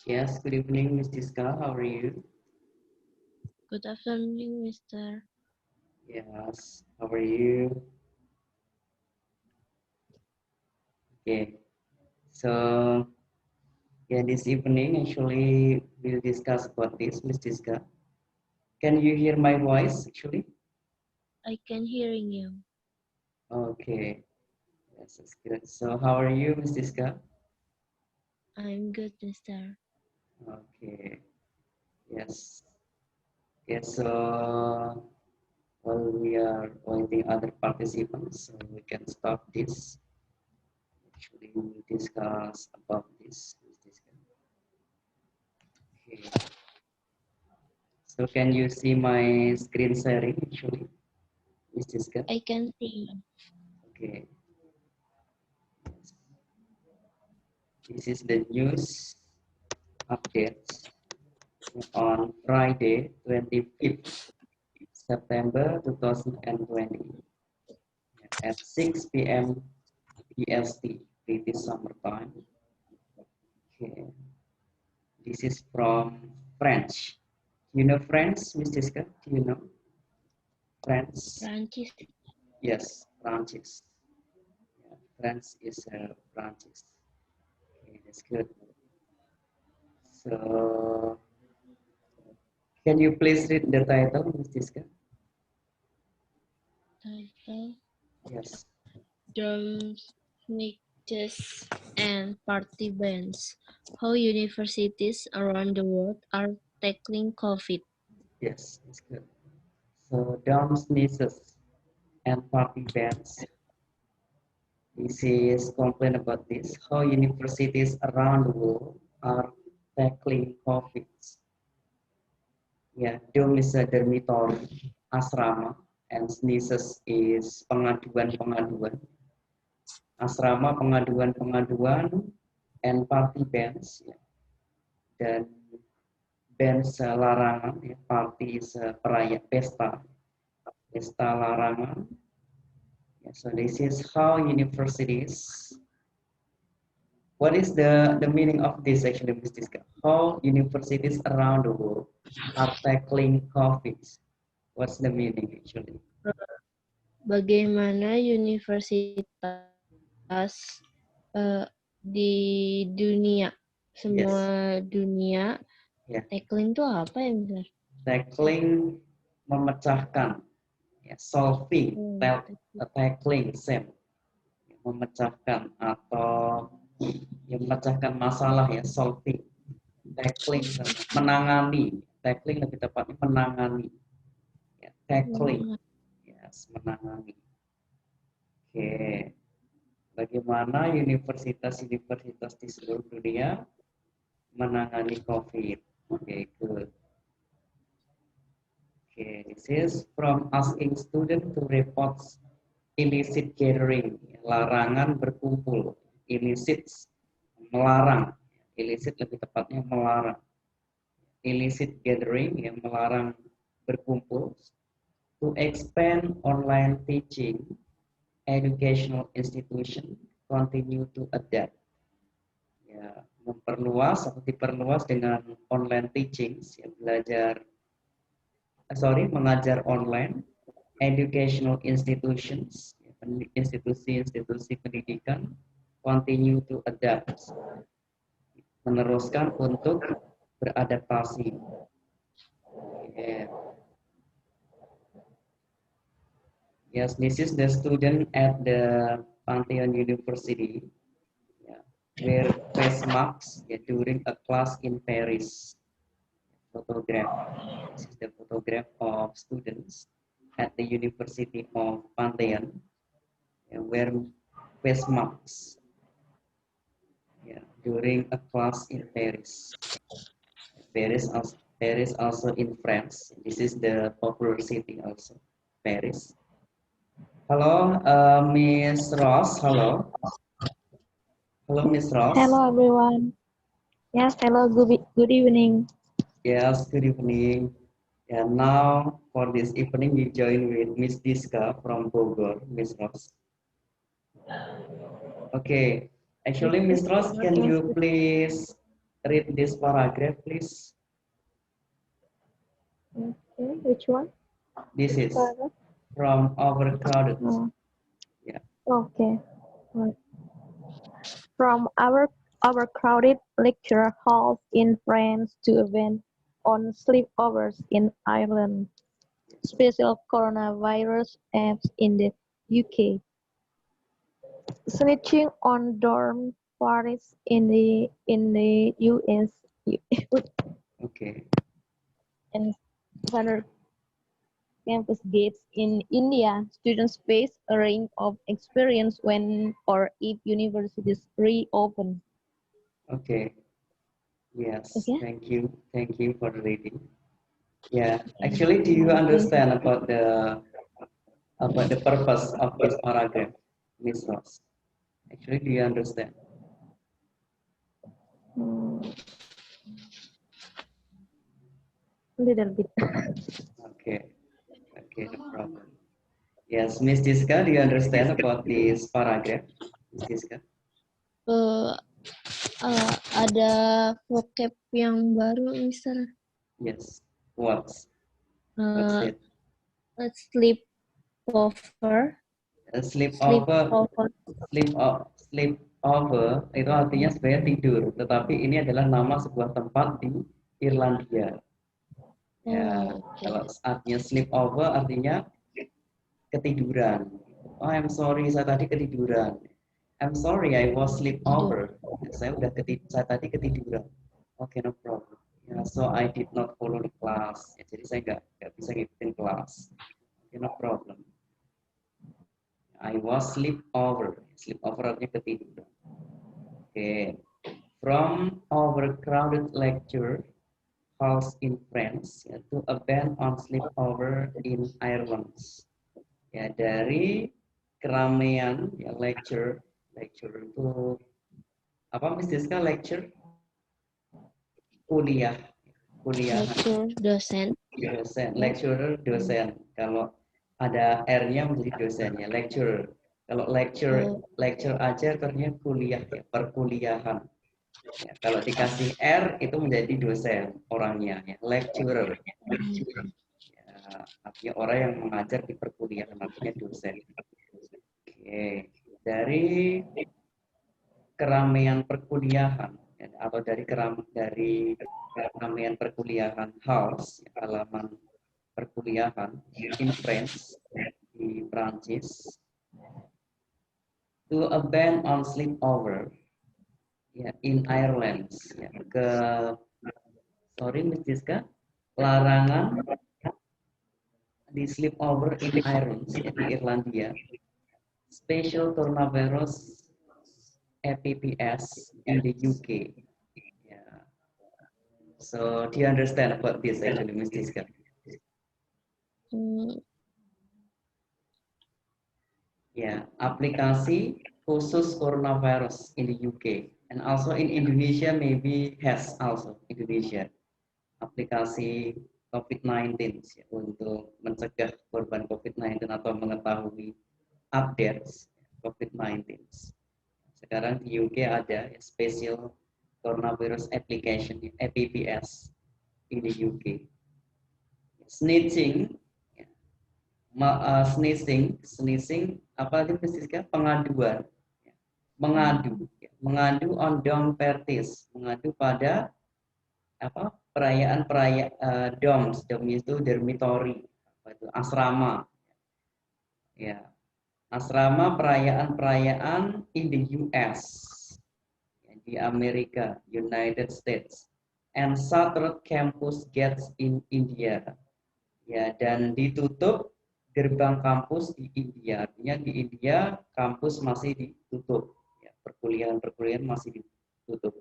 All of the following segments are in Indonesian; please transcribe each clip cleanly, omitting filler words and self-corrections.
Yes, good evening, Miss Diska. How are you? Good afternoon, Mr. Yes, how are you? Okay, so yeah, this evening actually we'll discuss about this, Miss Diska. Can you hear my voice actually? I can hearing you. Okay, yes, that's good. So how are you, Miss Diska? I'm good, Mr. Okay, yes. Yes, so while we are waiting other participants, so we can start this. Actually, we'll discuss about this, Miss Diska. Okay. So can you see my screen sharing actually? Is this good? I can see. Okay. Yes. This is the news updates on Friday, 25th September 2020 at 6 p.m. PST, British Summer Time. Okay. This is from French. You know French, Miss Jessica? Do you know French? Francis. Yes, Francis. Yeah, French is Francis. Okay, that's good. So, can you please read the title, Ms. Tiska? Title: Yes. Drums, Sneakers, and Party Bands. How universities around the world are tackling COVID. Yes, it's good. So, Dom sneezes and party bands. This is complain about this. How universities around the world are tackling COVID. Yeah, Dom is a dormitory, asrama, and sneezes is pengaduan-pengaduan. Asrama pengaduan-pengaduan and party bands. Ya. Dan bands larangan, ya, party perayaan pesta, pesta larangan. Yeah, so this is how universities. What is the meaning of this actually, Ms. Diska? How universities around the world are tackling COVID? What's the meaning actually? Bagaimana universitas di dunia, semua Yes, dunia, ya. tackling itu apa ya, Mr. Tackling memecahkan, ya, solving, Hmm, tackling, same, memecahkan atau yang memecahkan masalah ya solving, tackling sama menangani, tackling lebih tepatnya menangani, ya, tackling, yes, menangani. Oke, bagaimana universitas-universitas di seluruh dunia menangani COVID? Oke, good. Okay, this is from asking student to report illicit gathering, larangan berkumpul, illicit, melarang, illicit lebih tepatnya melarang, illicit gathering yang melarang berkumpul, to expand online teaching, educational institution continue to adapt, ya, memperluas atau diperluas dengan online teaching, ya, mengajar online, educational institutions, institusi-institusi pendidikan continue to adapt, meneruskan untuk beradaptasi. Yeah. Yes, this is the student at the Pantheon University, yeah, wear face masks, yeah, during a class in Paris. Photograph. This is the photograph of students at the University of Pantheon, yeah, wear face masks, yeah, during a class in Paris. Paris also in France. This is the popular city also, Paris. Hello, Miss Ross. Hello. Hello, Miss Ross. Hello everyone. Yes, hello, good evening. Yes, good evening. And now for this evening, we join with Miss Diska from Bogor, Miss Ross. Okay, actually, Miss Ross, can Yes, you please read this paragraph, please? Okay, which one? This is Paragraph? from overcrowded. Oh, Yeah. okay. Right. From our overcrowded lecture halls in France to event on sleepovers in Ireland, special coronavirus apps in the UK, snitching on dormitories in the US, Okay. and other campus gates in India. Students face a range of experience when or if universities reopen. Okay. Yes. Okay. Thank you. Thank you for the reading. Yeah. Actually, do you understand about the purpose of this paragraph, Miss Ross? Actually, do you understand? Hmm, little bit. Okay. Okay, no problem. Yes, Miss Diska, do you understand about this paragraph, Miss Diska? Eh, ada vocab yang baru, Mister. Yes. What's Eh, it? sleep over. Sleep Sleep over, over. sleep over itu artinya sebenarnya tidur, tetapi ini adalah nama sebuah tempat di Irlandia. Ya, Oh, oke. kalau artinya sleep over artinya ketiduran. Oh, I'm sorry, saya tadi ketiduran. I'm sorry, I was sleep Tidur. over. Ya, saya tadi ketiduran. Okay, no problem. Ya, so I did not follow the class. Ya, jadi saya nggak bisa ngikutin kelas. Okay, no problem. I was sleep over. Sleep over artinya ketiduran. Okay. From overcrowded lecture halls in France ya, to a ban on sleepover in Ireland. Ya, dari keramaian ya lecture itu apa Miss Diska lecture kuliah Lecture dosen. dosen lecturer dosen kalau ada R-nya menjadi dosen ya lecturer kalau lecture aja ternyata kuliah ya perkuliahan ya, kalau dikasih R itu menjadi dosen orangnya ya lecturer ya, artinya orang yang mengajar di perkuliahan artinya dosen. Oke, dari keramaian perkuliahan ya, atau dari keramaian perkuliahan house ya, halaman perkuliahan in France di Prancis to a ban on sleepover ya in Ireland ya ke sorry Miss Jiska larangan di sleepover in Ireland ya, di Irlandia special coronavirus EPPS in the UK. Yeah. So do you understand about this actually, Miss Jiska? Hmm, Ya, aplikasi khusus coronavirus in the UK and also in Indonesia maybe has also Indonesia aplikasi COVID-19 ya, untuk mencegah korban COVID-19 atau mengetahui updates COVID-19. Sekarang di UK ada ya, Special Coronavirus Application (APPS) in the UK. Snitching, ya, sneezing apa itu Siska? Pengaduan, ya. mengadu on dorm parties, mengadu pada apa perayaan dorms, itu dormitory, apa itu asrama, ya asrama perayaan in the US, ya, di Amerika, United States, and shuttered campus gates in India, ya dan ditutup gerbang kampus di India, artinya di India kampus masih ditutup, ya, perkuliahan masih ditutup.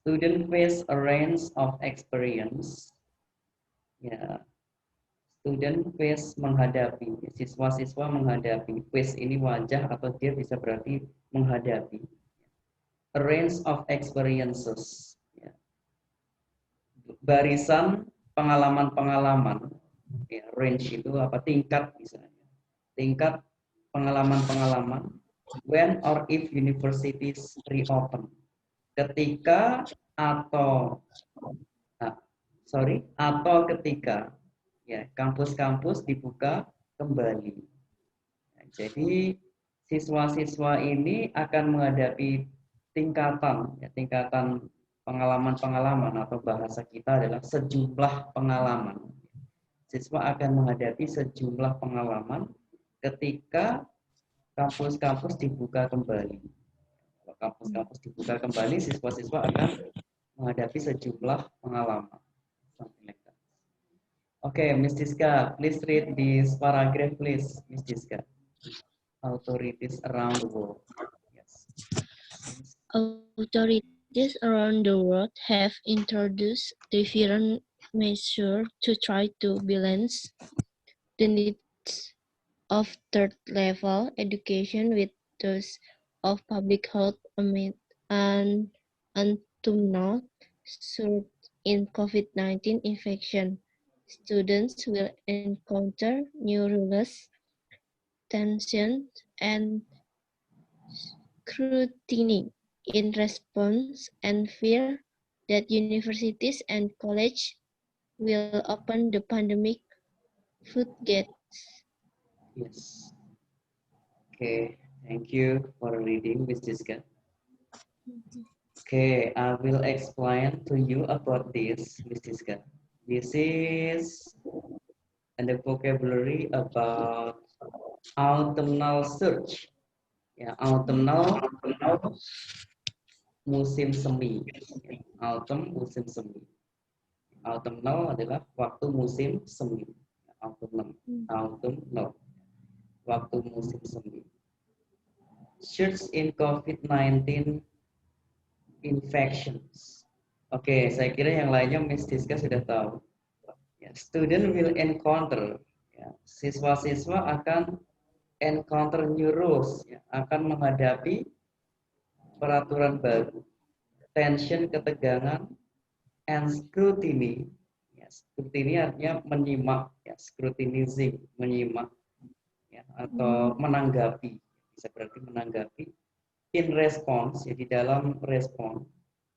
Student face a range of experience, ya student face menghadapi, siswa-siswa menghadapi, face ini wajah atau dia bisa berarti menghadapi, a range of experiences, ya. Barisan pengalaman-pengalaman, ya, range itu apa tingkat misalnya, tingkat pengalaman-pengalaman when or if universities reopen, ketika atau ketika ya kampus-kampus dibuka kembali. Nah, jadi siswa-siswa ini akan menghadapi tingkatan pengalaman-pengalaman atau bahasa kita adalah sejumlah pengalaman. Siswa akan menghadapi sejumlah pengalaman ketika kampus-kampus dibuka kembali. Kalau kampus-kampus dibuka kembali, siswa-siswa akan menghadapi sejumlah pengalaman. Okay, Ms. Diska, please read this paragraph, please, Ms. Diska. Authorities around the world. Yes. Authorities around the world have introduced different measures to try to balance the needs of third-level education with those of public health and autumnal surge in COVID-19 infection. Students will encounter new rules, tensions, and scrutiny in response and fear that universities and colleges will open the pandemic floodgates. Yes. Okay, thank you for reading, Ms. Jiska. Okay, I will explain to you about this, Ms. Jiska. This is the vocabulary about autumnal surge. Ya, autumnal musim semi. Ya, autumn musim semi. Autumnal adalah waktu musim semi. Autumnal. Waktu musim semi. Surge in COVID-19 infections. Oke, saya kira yang lainnya Ms. Diska sudah tahu. Ya, student will encounter. Ya, siswa-siswa akan encounter new rules. Ya, akan menghadapi peraturan baru. Tension, ketegangan, and scrutiny. Ya, scrutiny artinya menyimak. Ya, scrutinizing, menyimak. Ya, atau menanggapi. Bisa berarti menanggapi. In response, ya, di dalam respon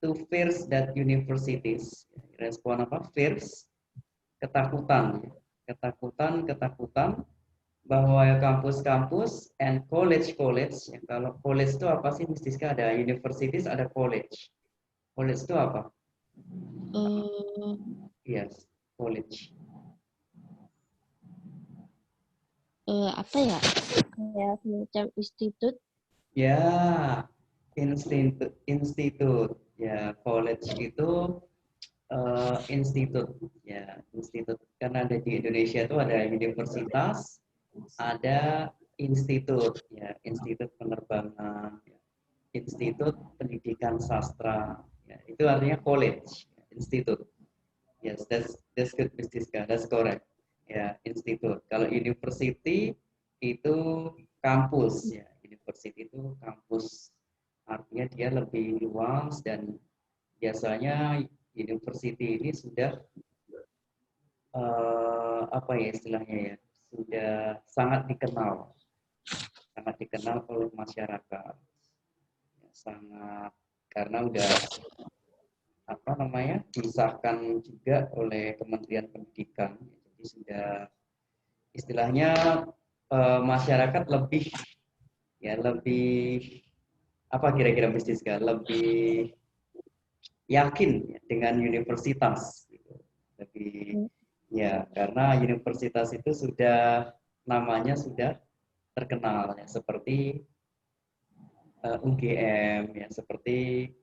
to fears that universities, respon apa? Fears, ketakutan, ketakutan bahwa kampus-kampus and college, ya, kalau college itu apa sih? Mesti ada universities, ada college. College itu apa? Yes, college. Apa ya? Kayak semacam institut. Ya, institut. Ya, college itu institut. Ya, institut. Karena ada di Indonesia itu ada universitas, ada institut. Ya, institut penerbangan, ya, institut pendidikan sastra. Ya, itu artinya college, ya, institut. Yes, that's good, Ms. Diska. That's correct. Ya, institut. Kalau university itu kampus, ya. University itu kampus. Artinya dia lebih luas dan biasanya university ini sudah apa ya istilahnya ya, sudah sangat dikenal oleh masyarakat. Ya, sangat karena udah apa namanya disahkan juga oleh Kementerian Pendidikan. Jadi sudah istilahnya masyarakat lebih apa kira-kira bisnis lebih yakin ya, dengan universitas gitu. Lebih ya karena universitas itu sudah namanya sudah terkenal ya seperti UGM ya seperti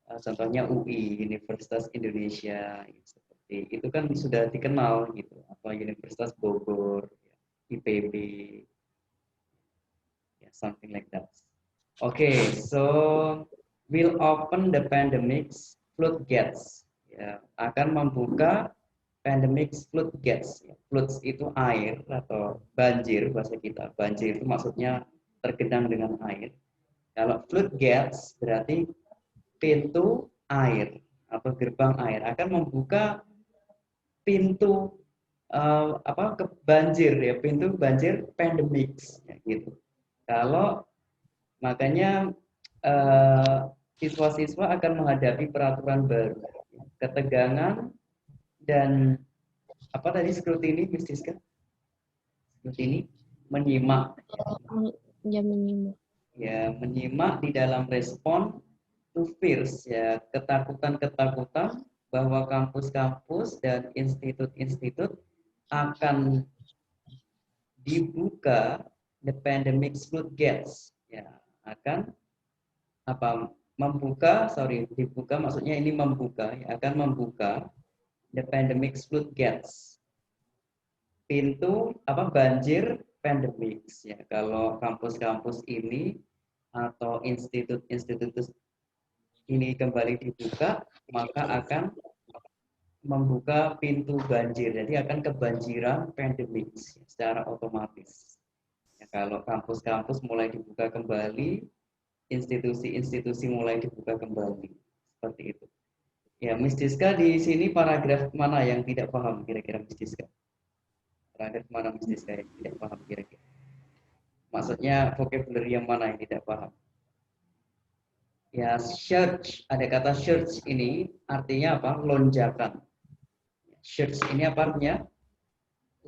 contohnya UI Universitas Indonesia ya, seperti itu kan sudah dikenal gitu atau Universitas Bogor ya, IPB ya something like that. Okay, so will open the pandemic's floodgates. Ya, akan membuka pandemic's floodgates. Ya, floods itu air atau banjir bahasa kita. Banjir itu maksudnya tergenang dengan air. Kalau floodgates berarti pintu air atau gerbang air akan membuka pintu ke banjir ya, pintu banjir pandemics ya, gitu. Kalau makanya siswa-siswa akan menghadapi peraturan baru, ketegangan dan apa tadi skrutini, Miss Siska? Skrutini, menyimak, Ya, menyimak. ya menyimak di dalam respon to fears, ya ketakutan-ketakutan bahwa kampus-kampus dan institut-institut akan dibuka the pandemic floodgates, ya akan apa dibuka maksudnya ini membuka, ya, akan membuka the pandemic floodgates, pintu apa banjir pandemik, ya kalau kampus-kampus ini atau institut-institut ini kembali dibuka, maka akan membuka pintu banjir, jadi akan kebanjiran pandemik secara otomatis. Ya, kalau kampus-kampus mulai dibuka kembali, institusi-institusi mulai dibuka kembali, seperti itu. Ya, Miss Diska di sini paragraf mana yang tidak paham kira-kira Miss Diska? Paragraf mana Miss Diska yang tidak paham kira-kira? Maksudnya vocabulary yang mana yang tidak paham? Ya, surge, ada kata surge ini artinya apa? Lonjakan. Surge ini apa artinya?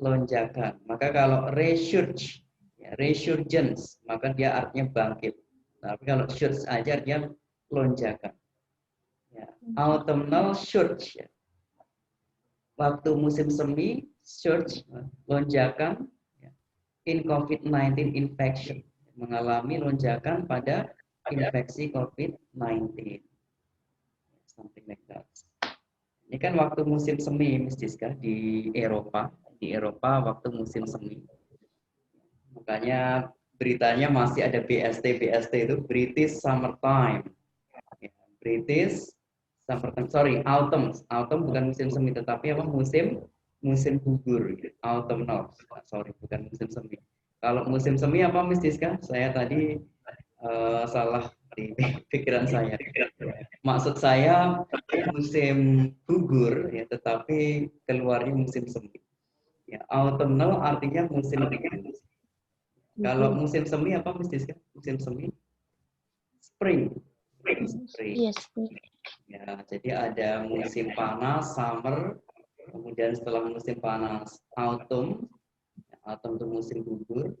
Lonjakan. Maka kalau resurge, ya, resurgence, maka dia artinya bangkit. Tapi kalau surge aja artinya lonjakan. Ya. Autumnal surge, ya. Waktu musim semi, surge, lonjakan, ya. In COVID-19 infection, mengalami lonjakan pada infeksi COVID-19. Something like that. Ini kan waktu musim semi, Miss Diska, di Eropa. Di Eropa waktu musim semi. Makanya beritanya masih ada BST itu, British Summertime. Ya, British Summertime, sorry, autumn. Autumn bukan musim semi, tetapi apa musim gugur. Autumnal, sorry, bukan musim semi. Kalau musim semi apa, Miss Diska? Saya tadi salah di pikiran saya. Maksud saya musim gugur, ya, tetapi keluarnya musim semi. Ya, autumnal artinya musim gugur. Kalau musim semi apa Miss Diska? Musim semi? Spring. Spring. Yes. Ya, jadi ada musim panas, summer, kemudian setelah musim panas, autumn. Autumn itu musim gugur.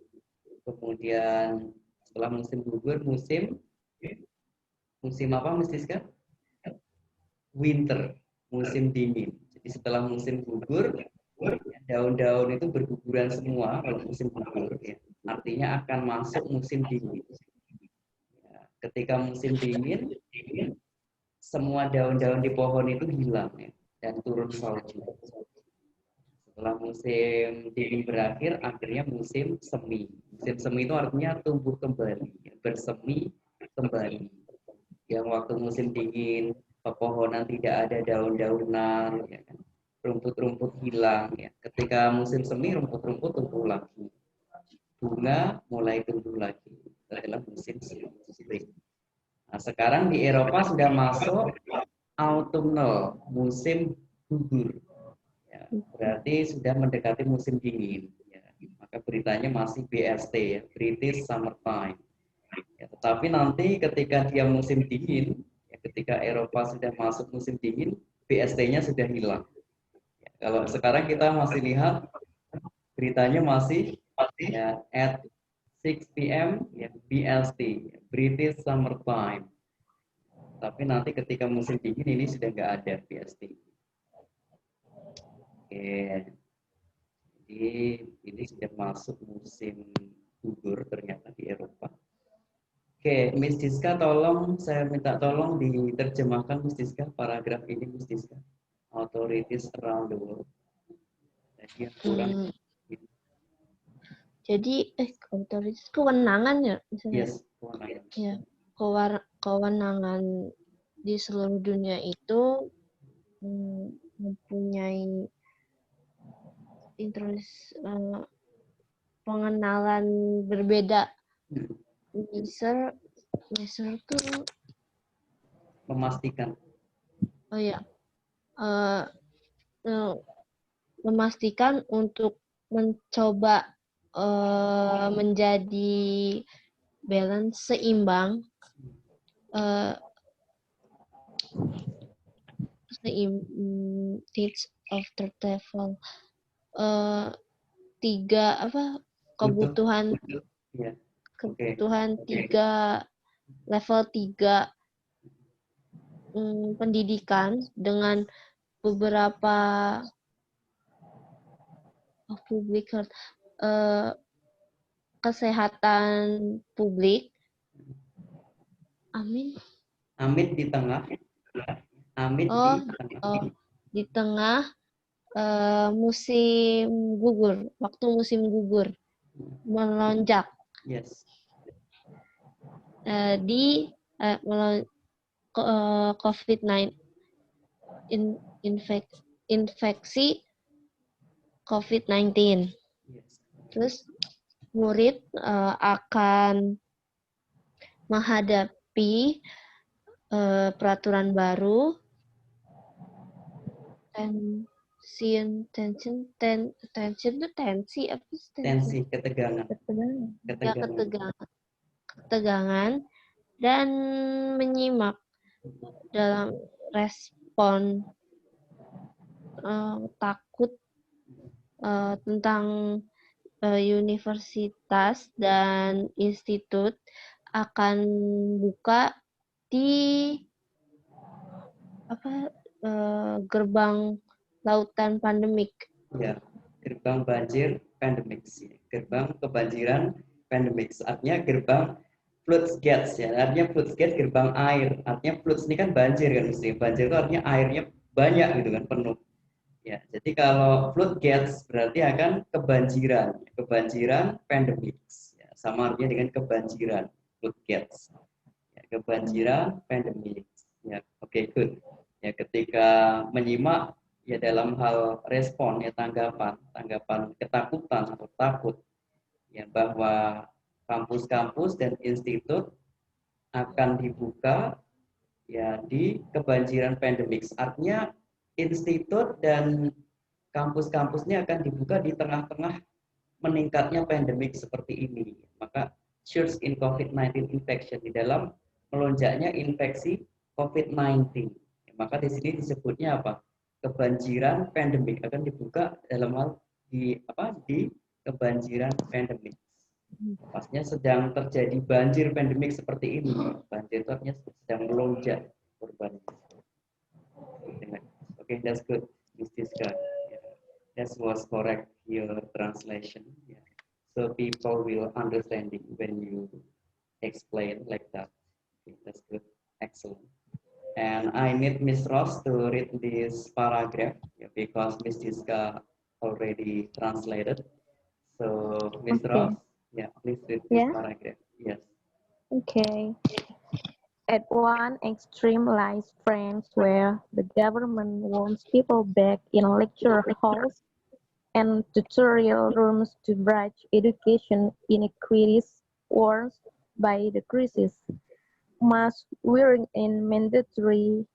Kemudian setelah musim gugur, musim apa Miss Diska? Winter, musim dingin. Jadi setelah musim gugur, daun-daun itu berguguran semua kalau musim gugur, ya. Artinya akan masuk musim dingin. Ya, ketika musim dingin, semua daun-daun di pohon itu hilang, ya, dan turun salju. Setelah musim dingin berakhir, akhirnya musim semi. Musim semi itu artinya tumbuh kembali, ya, bersemi kembali. Yang waktu musim dingin, pepohonan tidak ada daun-daunan, ya kan? Rumput-rumput hilang, ya. Ketika musim semi, rumput-rumput tumbuh lagi, bunga mulai tumbuh lagi. Itu adalah musim spring. Nah, sekarang di Eropa sudah masuk autumnal, musim gugur. Ya, berarti sudah mendekati musim dingin. Ya. Maka beritanya masih BST, ya, British Summertime. Ya, tetapi nanti ketika dia musim dingin, ya, ketika Eropa sudah masuk musim dingin, BST-nya sudah hilang. Ya, kalau sekarang kita masih lihat beritanya masih ya, at 6 p.m. ya, BST, British Summertime. Tapi nanti ketika musim dingin ini sudah nggak ada BST. Oke, jadi ini sudah masuk musim gugur ternyata di Eropa. Oke, Miss Diska, tolong saya minta tolong diterjemahkan Miss Diska paragraf ini Miss Diska. Authorities around the world. Jadi yang kurang. Jadi otoritas kewenangan ya misalnya. Yes, kewenangan. Ya, kewenangan di seluruh dunia itu mempunyai pengenalan berbeda. Measure tuh Memastikan. oh ya, memastikan untuk mencoba menjadi balance seimbang Teach after TOEFL. Tiga apa kebutuhan Ya. kebutuhan tiga level 3 pendidikan dengan beberapa public health, kesehatan publik. Amin. Amin di tengah. Amin Oh, di tengah. Di tengah musim gugur, waktu musim gugur melonjak Yes. di COVID-19 infeksi COVID-19. Yes. Terus murid akan menghadapi peraturan baru, Tensi, ketegangan. Ketegangan dan menyimak dalam respon takut tentang universitas dan institut akan buka di gerbang lautan pandemik. Ya, gerbang banjir pandemik. Gerbang kebanjiran pandemik. Artinya gerbang floodgates ya. Artinya floodgates gerbang air. Artinya floods ini kan banjir kan mesti. Banjir itu artinya airnya banyak gitu kan, penuh. Ya, jadi kalau floodgates berarti akan kebanjiran. Kebanjiran pandemik. Ya, sama artinya dengan kebanjiran floodgates. Ya, kebanjiran pandemik. Ya, oke, good. Ya, ketika menyimak ya dalam hal respon ya tanggapan ketakutan atau takut ya bahwa kampus-kampus dan institut akan dibuka ya di kebanjiran pandemik. Artinya institut dan kampus-kampus ini akan dibuka di tengah-tengah meningkatnya pandemik seperti ini. Maka surge in COVID-19 infection di dalam melonjaknya infeksi COVID-19. Maka di sini disebutnya apa? Kebanjiran pandemik akan dibuka dalam hal di kebanjiran pandemik. Pasnya sedang terjadi banjir pandemik seperti ini. Banjir itu artinya sedang melonjak korbannya. Okay, that's good, Ms. Tiska. Yeah. That was correct your translation. Yeah. So people will understanding when you explain like that. Okay, that's good, excellent. And I need Ms. Ross to read this paragraph because Ms. Tiska already translated. So Ms. Ross, yeah, please read this paragraph. Yes. Okay. At one extreme lies France, where the government wants people back in lecture halls and tutorial rooms to bridge education inequities worsened by the crisis. Mask wearing is mandatory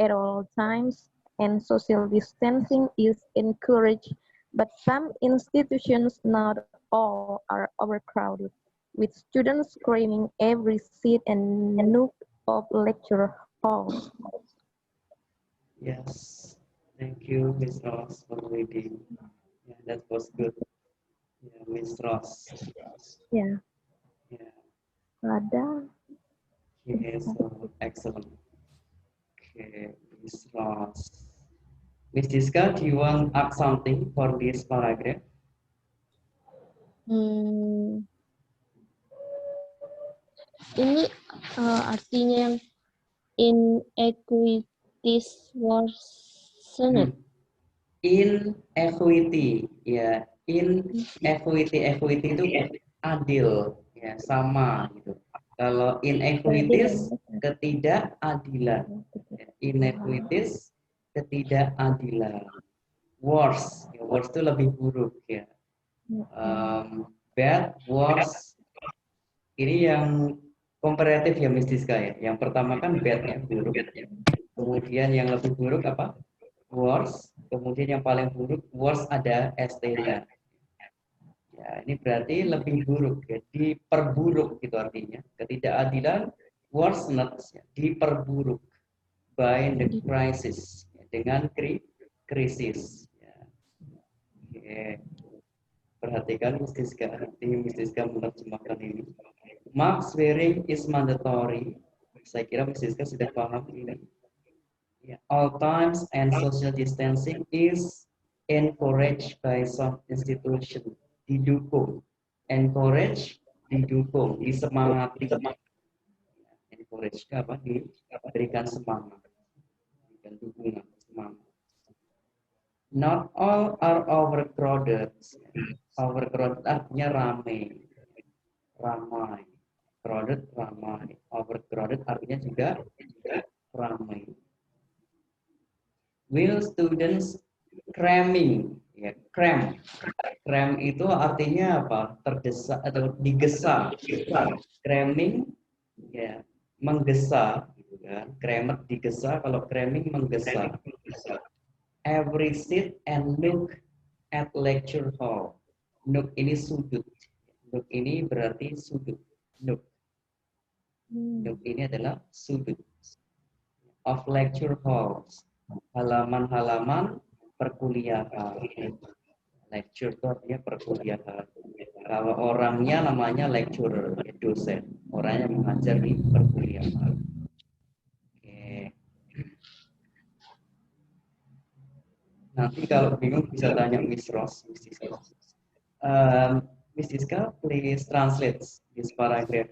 at all times, and social distancing is encouraged, but some institutions, not all, are overcrowded, with students cramming every seat and nook of lecture halls. Yes, thank you, Ms. Ross, for reading. Yeah, that was good. Yeah, Ms. Ross. Yeah. Yeah. Ada. Okay, so excellent. Okay, Ms. Ross. Ms. Diska, do you want to add something for this paragraph? Ini artinya yang inequities worsened. Inequity, ya. Equity itu adil, ya, sama gitu. Kalau inequities ketidakadilan, inequities ketidakadilan. Worse, ya, worse itu lebih buruk ya. Bad, worse. Ini yang komparatif ya, Miss Diska ya. Yang pertama kan bad ya, buruk. Kemudian yang lebih buruk apa? Worse. Kemudian yang paling buruk worse ada ST-nya. Ya, ini berarti lebih buruk ya, diperburuk gitu artinya. Ketidakadilan worsened ya, diperburuk. by the crisis, dengan krisis. Ya. Oke. Perhatikan Miss Diska, nanti Miss Diska menerjemahkan ini. Mask wearing is mandatory. Saya kira Miss Diska sudah paham ini. Ya. All times and social distancing is encouraged by some institution. Didukung. Encourage, didukung, disemangati. Encourage apa? Diberikan semangat. Dan dukungan, semangat. Not all are overcrowded. Overcrowded artinya ramai. Crowded, ramai. Overcrowded artinya juga ramai. Will students cramming? Ya, cram. Cram itu artinya apa? Terdesak atau digesa. Cramming, ya, menggesa. Gitu kan. Crammed digesa, kalau cramming menggesa. Every seat and look at lecture hall. Nook ini sudut. Nook ini berarti sudut. Nook. Nook ini adalah sudut. Of lecture halls. Halaman-halaman perkuliahan. Lecture itu artinya perkuliahan. Kalau orangnya namanya lecturer, dosen. Orangnya mengajar di perkuliahan. Oke. Nanti kalau bingung bisa tanya Miss Ross. Miss Diska, please translate this paragraph.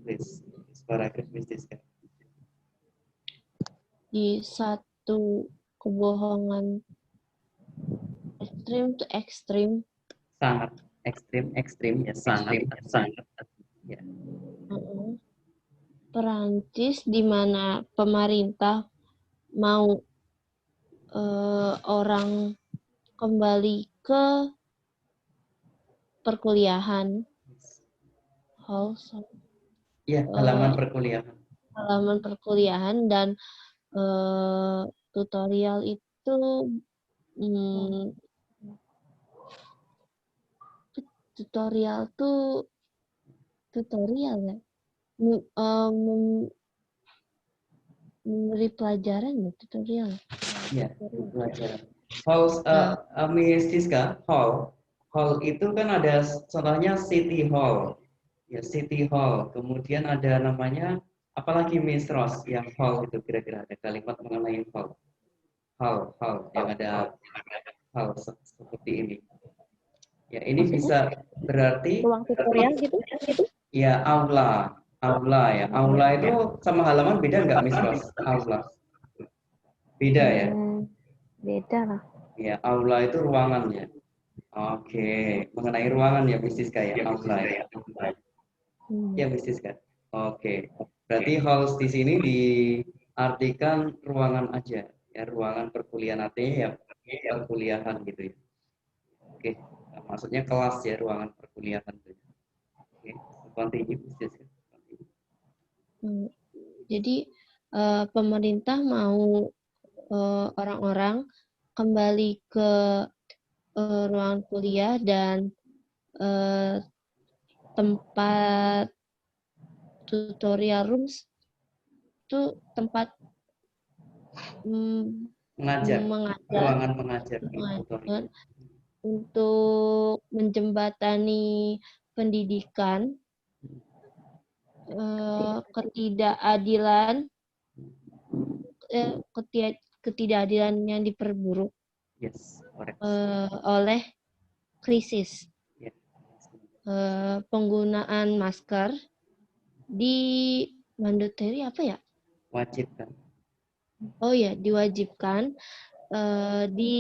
Please, this paragraph, Miss Diska. Di satu kebohongan ekstrim to ekstrim, Sangat ekstrim ya, sangat. Ya. Perancis di mana pemerintah mau orang kembali ke perkuliahan, Ya, halaman perkuliahan. Halaman perkuliahan dan tutorial itu tutorial ya, memberi pelajaran ya, tutorial. Ya, pelajaran. Miss Diska, hall itu kan ada contohnya city hall. Ya, city hall. Kemudian ada namanya apalagi Miss Ross yang hall itu kira-kira ada kalimat mengenai hall. Hall yang ada hall seperti ini. Ya, ini bisa berarti Ruang tutorial gitu? ya aula ya. Aula itu sama halaman beda nggak Miss Ross? Aula. Beda ya? Beda lah. Ya, aula itu ruangannya. Oke, mengenai ruangan ya Miss Diska ya, aula ya. Ya Miss Diska. Oke. Berarti halls di sini diartikan ruangan aja, ya ruangan perkuliahan artinya ya perkuliahan gitu ya. Oke, maksudnya kelas ya, ruangan perkuliahan. Oke, continue Miss Diska. Jadi pemerintah mau orang-orang kembali ke ruangan kuliah dan tempat tutorial rooms itu tempat ruangan mengajar untuk menjembatani pendidikan, ketidakadilan yang diperburuk oleh krisis. Penggunaan masker di mandatory apa ya? Wajibkan. Oh ya, diwajibkan di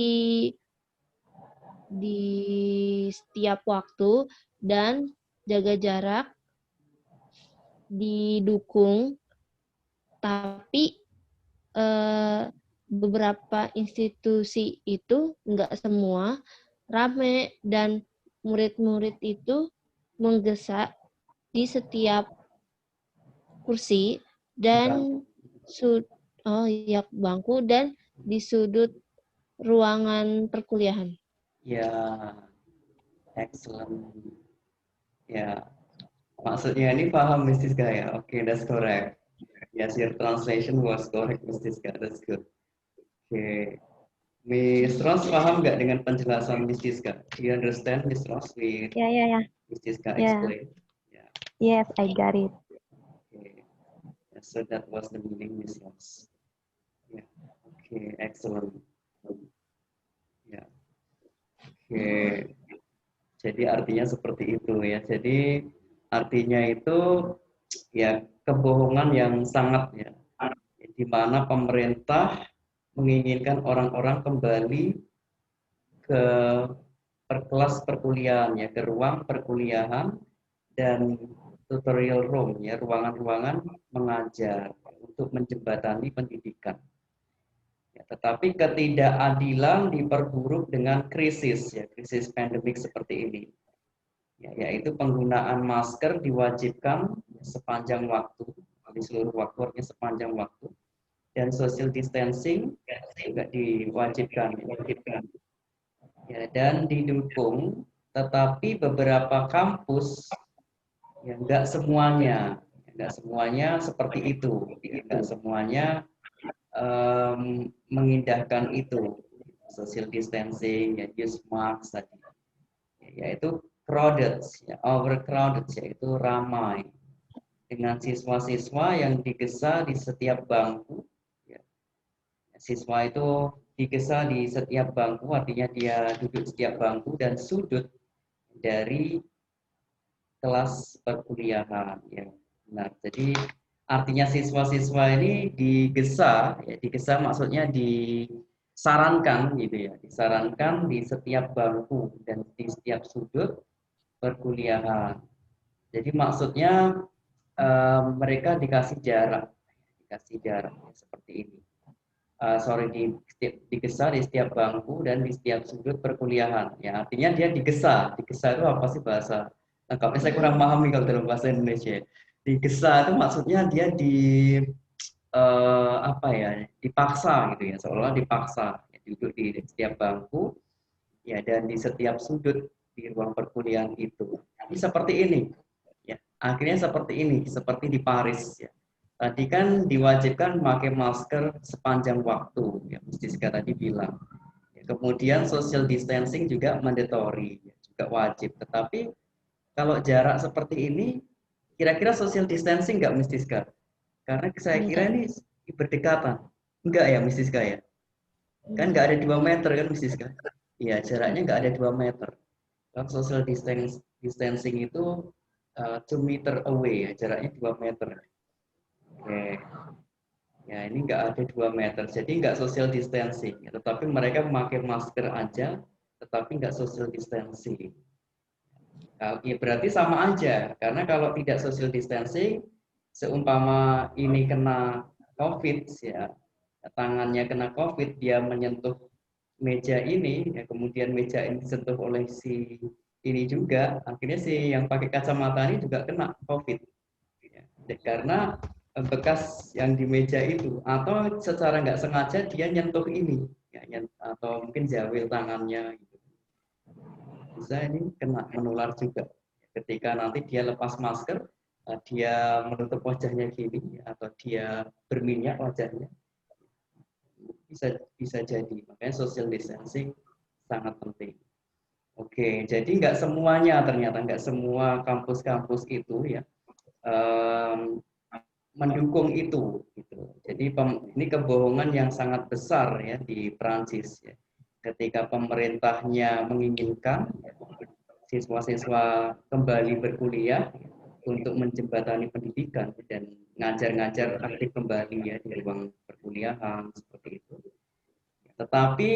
setiap waktu dan jaga jarak didukung, tapi beberapa institusi itu enggak semua rame dan murid-murid itu menggesa di setiap kursi dan bangku dan di sudut ruangan perkuliahan. Ya, excellent. Ya, maksudnya ini paham Miss Diska ya? Oke, that's correct. Yes, your translation was correct, Miss Siska. That's good. Okay. Miss Ross paham nggak dengan penjelasan Miss Siska? Do you understand, Miss Ross, with Yeah, yeah, yeah. Miss Siska Yeah. explain? Yeah. Yes, I got it. Okay. Yeah, so that was the meaning, Miss Ross. Yeah. Okay, excellent. Ya. Oke. Jadi artinya seperti itu ya. Jadi artinya itu ya kebohongan yang sangat ya, di mana pemerintah menginginkan orang-orang kembali ke kelas perkuliahan ya, ke ruang perkuliahan dan tutorial room ya, ruangan-ruangan mengajar untuk menjembatani pendidikan. Ya, tetapi ketidakadilan diperburuk dengan krisis ya, krisis pandemik seperti ini. Ya, yaitu penggunaan masker diwajibkan sepanjang waktu, di seluruh waktu sepanjang waktu, dan social distancing juga diwajibkan. Ya, dan didukung, tetapi beberapa kampus ya nggak semuanya seperti itu, ya, nggak semuanya mengindahkan itu, social distancing, ya, use mask tadi, yaitu crowded, ya, overcrowded, yaitu ramai dengan siswa-siswa yang digesa di setiap bangku. Ya. Siswa itu digesa di setiap bangku, artinya dia duduk setiap bangku dan sudut dari kelas perkuliahan. Ya. Nah, jadi artinya siswa-siswa ini digesa, ya, digesa maksudnya disarankan gitu ya, disarankan di setiap bangku dan di setiap sudut perkuliahan. Jadi maksudnya mereka dikasih jarak seperti ini. Sorry, digesa di setiap bangku dan di setiap sudut perkuliahan. Ya, artinya dia digesa. Digesa itu apa sih bahasa lengkapnya? Saya kurang paham nih kalau dalam bahasa Indonesia. Digesa itu maksudnya dia apa ya? Dipaksa gitu ya, seolah dipaksa. Ya, duduk di setiap bangku, ya, dan di setiap sudut di ruang perkuliahan itu. Ini seperti ini. Ya, akhirnya seperti ini, seperti di Paris ya. Tadi kan diwajibkan memakai masker sepanjang waktu, ya, Mas Diska tadi bilang. Ya, kemudian social distancing juga mandatory, ya, juga wajib. Tetapi kalau jarak seperti ini, kira-kira social distancing nggak, Mas Diska? Karena saya kira Enggak. ini berdekatan. Enggak ya, Mas Diska ya? Kan nggak ada 2 meter kan, Mas Diska? Iya, jaraknya nggak ada 2 meter. Kalau social distancing itu 2 meter away ya, jaraknya 2 meter. Oke. Ya, ini nggak ada 2 meter, jadi nggak social distancing. Ya, tetapi mereka memakai masker aja, tetapi nggak social distancing. Ya, berarti sama aja, karena kalau tidak social distancing, seumpama ini kena COVID, ya, tangannya kena COVID, dia menyentuh meja ini, ya, kemudian meja ini disentuh oleh si ini juga, akhirnya si yang pakai kacamata ini juga kena COVID. Ya, karena bekas yang di meja itu, atau secara nggak sengaja dia nyentuh ini, ya, atau mungkin jawil tangannya gitu. Bisa ini kena menular juga ketika nanti dia lepas masker, dia menutup wajahnya gini atau dia berminyak wajahnya, bisa jadi. Makanya social distancing sangat penting. Oke, jadi nggak semuanya, ternyata nggak semua kampus-kampus itu ya mendukung itu gitu. Jadi ini kebohongan yang sangat besar ya di Prancis ya. Ketika pemerintahnya menginginkan ya, siswa-siswa kembali berkuliah ya, untuk menjembatani pendidikan dan ngajar-ngajar aktif kembali ya di ruang perkuliahan seperti itu. Tetapi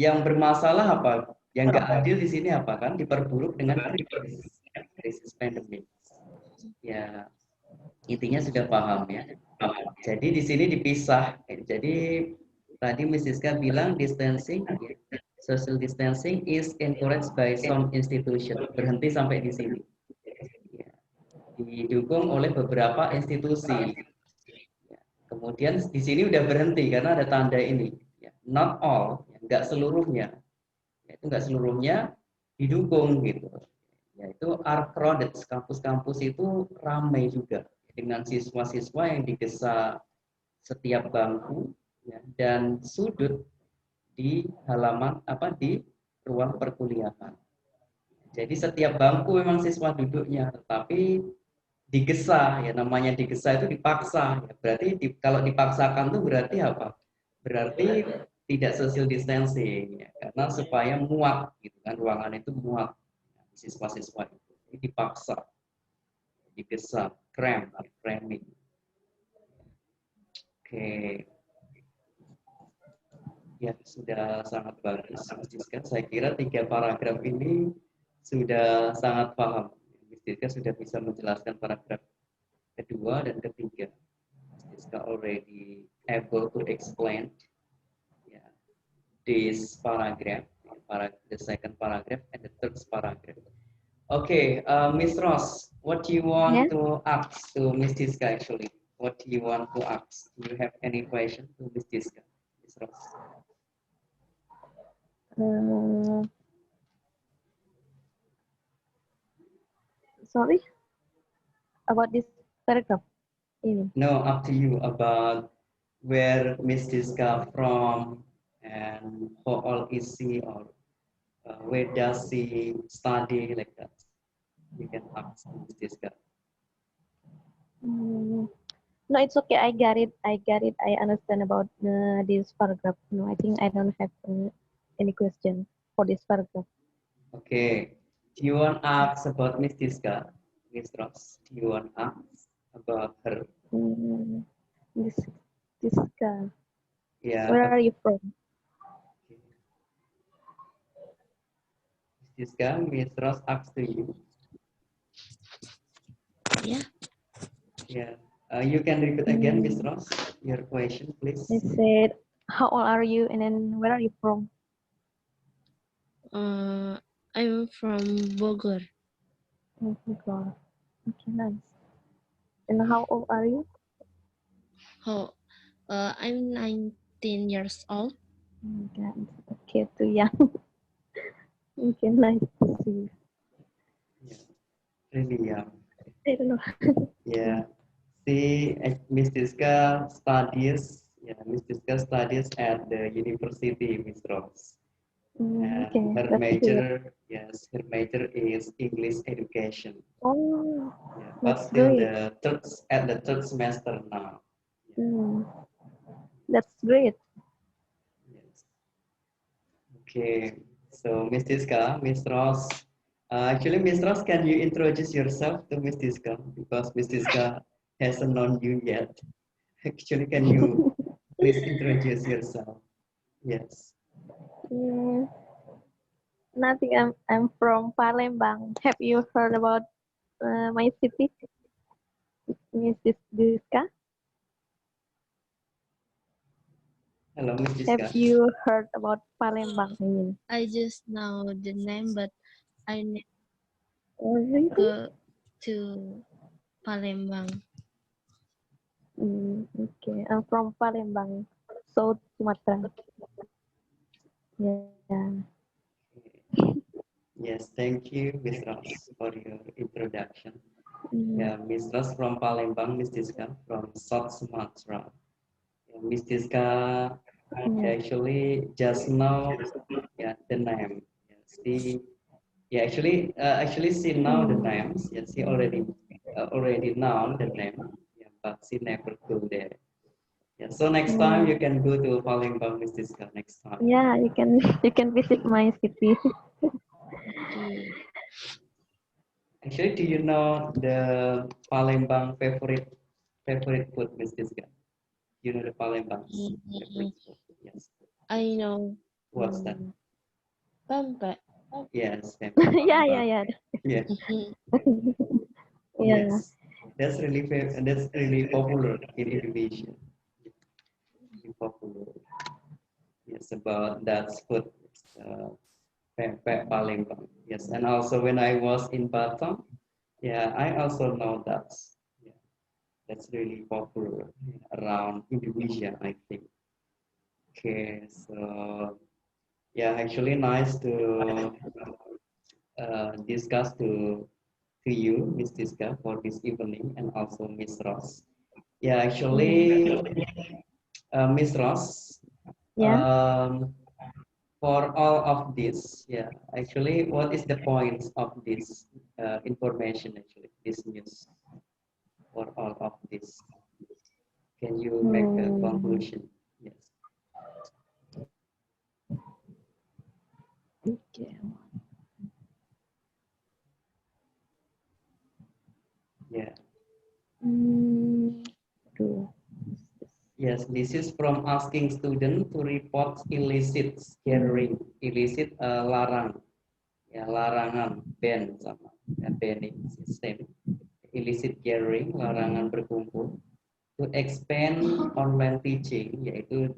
yang bermasalah apa? Yang nggak adil di sini apa kan? Diperburuk dengan krisis pandemi. Ya, intinya sudah paham ya. Jadi di sini dipisah. Jadi tadi Miss Siska bilang distancing, social distancing is encouraged by some institution. Berhenti sampai di sini. Ya. Didukung oleh beberapa institusi. Ya. Kemudian di sini udah berhenti karena ada tanda ini. Ya. Not all, nggak seluruhnya. Ya, itu nggak seluruhnya didukung gitu. Yaitu are crowded, kampus-kampus itu ramai juga. dengan siswa-siswa yang digesa setiap bangku ya, dan sudut di halaman di ruang perkuliahan. Jadi setiap bangku memang siswa duduknya, tetapi digesa ya, namanya digesa itu dipaksa ya. Berarti kalau dipaksakan tuh berarti apa? Berarti tidak social distancing ya, karena supaya muat gitu kan, ruangan itu muat siswa-siswa itu. Jadi dipaksa, digesa, cramming. Oke. Ya, sudah sangat bagus, Mas Diska. Saya kira 3 paragraf ini sudah sangat paham. Mas Diska sudah bisa menjelaskan paragraf kedua dan ketiga. Mas Diska already able to explain this paragraph, the second paragraph and the third paragraph. Okay, Miss Ross, what do you want to ask to Miss Diska actually? What do you want to ask? Do you have any question to Miss Diska, Miss Ross? Sorry, about this paragraph. No, up to you about where Miss Diska from and how old is she, or where does she study, like that. You can ask Miss Diska. No, it's okay. I got it. I understand about this paragraph. No, I think I don't have any question for this paragraph. Okay. Do you want to ask about Miss Diska, Miss Ross? Do you want to ask about her? Diska. Yeah. Where are you from? Miss Diska, Miss Ross asks to you. Yeah. Yeah. You can repeat again, Miss Ross, your question, please. I said, how old are you, and then where are you from? I'm from Bogor. Oh my God. Okay, nice. And how old are you? I'm 19 years old. Oh my God. Okay, too young. Okay, nice to see you. Yeah. Really young. I don't know. Yeah. See, Miss Diska studies. Yeah, Miss Diska studies at the university, Miss Ross. And Okay, her that's major, good. yes, her major is English education. Oh, Yeah, but that's still great. at the third semester now. That's great. Yes. Okay. So Miss Diska, Miss Ross. Actually, Miss Ross, can you introduce yourself to Miss Diska, because Miss Diska hasn't known you yet. Actually, can you please introduce yourself? Yes. Nothing. I'm from Palembang. Have you heard about my city, Miss Diska? Hello, Miss Diska. Have you heard about Palembang? I just know the name, but I never Really? go to Palembang. Okay, I'm from Palembang, South Sumatra. Yeah. Yes, thank you, Miss Ross, for your introduction. Yeah, Miss Ross from Palembang, Miss Diska from South Sumatra. Yeah, Miss Diska actually just know the name. Actually she know the names. Yeah, she already know the name. Yeah, but she never go there. Yeah, so next time you can go to Palembang, Miss Diska, next time. Yeah, you can visit my city. Actually, do you know the Palembang favorite food, Miss Diska? You know the Palembang favorite food? Yes. I know. What's that? Pempek. Yes. Yeah. Yeah. Yeah. Yes. That's really popular in Indonesia. Really popular. Yes, about that food. Pempek Palembang. Yes, and also when I was in Batam, yeah, I also know that. Yeah, that's really popular around Indonesia, I think. Okay, so yeah, actually nice to discuss to to you, Miss Tiska, for this evening, and also Miss Ross. Yeah, actually, Miss Ross, Yeah. for all of this, yeah, actually, what is the point of this information, actually, this news, for all of this? Can you make a conclusion? Yes. Okay. Yeah. Aduh. Yes, this is from asking student to report illicit gathering, illicit larang, ya larangan, ban sama, ya, banning system, illicit gathering, larangan berkumpul, to expand online teaching, yaitu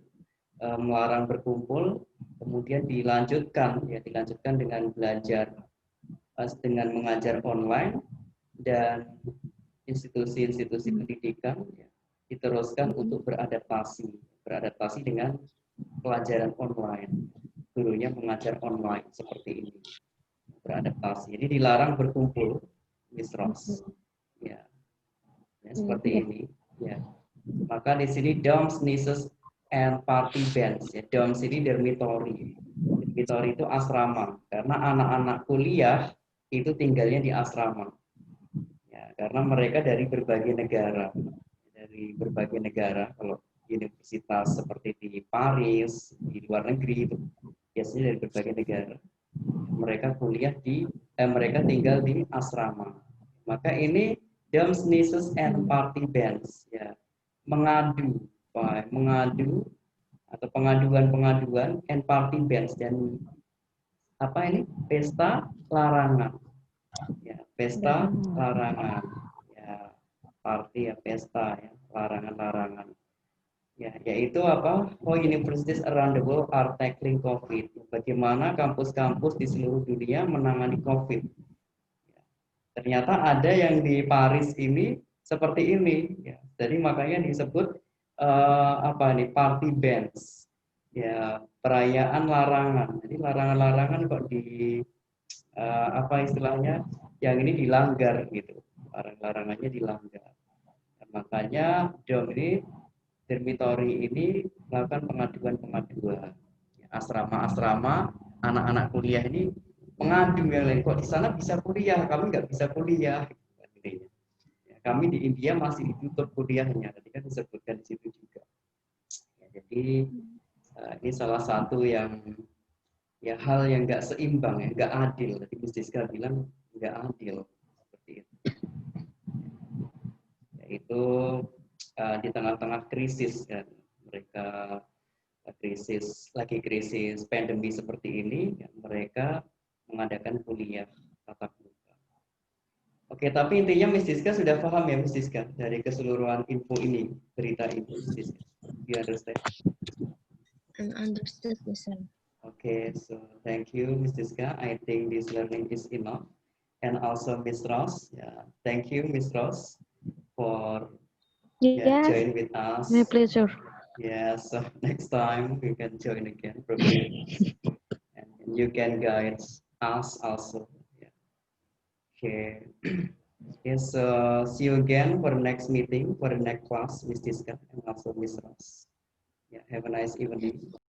melarang berkumpul, kemudian dilanjutkan dengan belajar, dengan mengajar online dan institusi-institusi pendidikan, ya, diteruskan untuk beradaptasi dengan pelajaran online, gurunya mengajar online seperti ini, beradaptasi. Jadi dilarang berkumpul, Miss Ross, ya, seperti ini, ya. Maka di sini dorms, nieces, and party bands, ya. Dorms ini dormitory. Dormitory itu asrama, karena anak-anak kuliah itu tinggalnya di asrama. Ya, karena mereka dari berbagai negara. Kalau universitas seperti di Paris, di luar negeri itu biasanya dari berbagai negara. Mereka tinggal di asrama. Maka ini dorms, nieces, and party bands, ya, mengadu atau pengaduan and party bands, dan apa ini, pesta larangan, ya, pesta larangan, ya, party, ya, pesta, ya, larangan, ya, yaitu apa, how universities around the world are tackling COVID, bagaimana kampus-kampus di seluruh dunia menangani COVID. Ya, ternyata ada yang di Paris ini seperti ini, ya. Jadi makanya disebut party bands, ya, perayaan larangan. Jadi larangan-larangan kok apa istilahnya, yang ini dilanggar gitu, larangannya dilanggar. Dan makanya dormitory ini melakukan pengaduan, asrama-asrama anak-anak kuliah ini mengadu yang lain, kok di sana bisa kuliah, kami nggak bisa kuliah. Kami di India masih ditutup kuliahnya, tadi kan disebutkan di situ juga. Ya, jadi ini salah satu yang, ya, hal yang nggak seimbang, ya, nggak adil. Tadi Gus Diska bilang nggak adil seperti itu. Yaitu di tengah-tengah krisis, kan, mereka krisis pandemi seperti ini, ya, mereka mengadakan kuliah tatap muka. Oke, tapi intinya Miss Diska sudah paham, ya, Miss Diska, dari keseluruhan info ini, berita ini, Miss Diska. You understand? Understood, sir. Okay, so thank you, Miss Diska. I think this learning is enough. And also Miss Ross, yeah, thank you, Miss Ross, for join with us. My pleasure. Yeah, so next time you can join again, probably, and you can guide us also. Yeah. Okay. Yes, see you again for the next meeting, for the next class, Miss Diska, and also Miss Ross. Yeah, have a nice evening.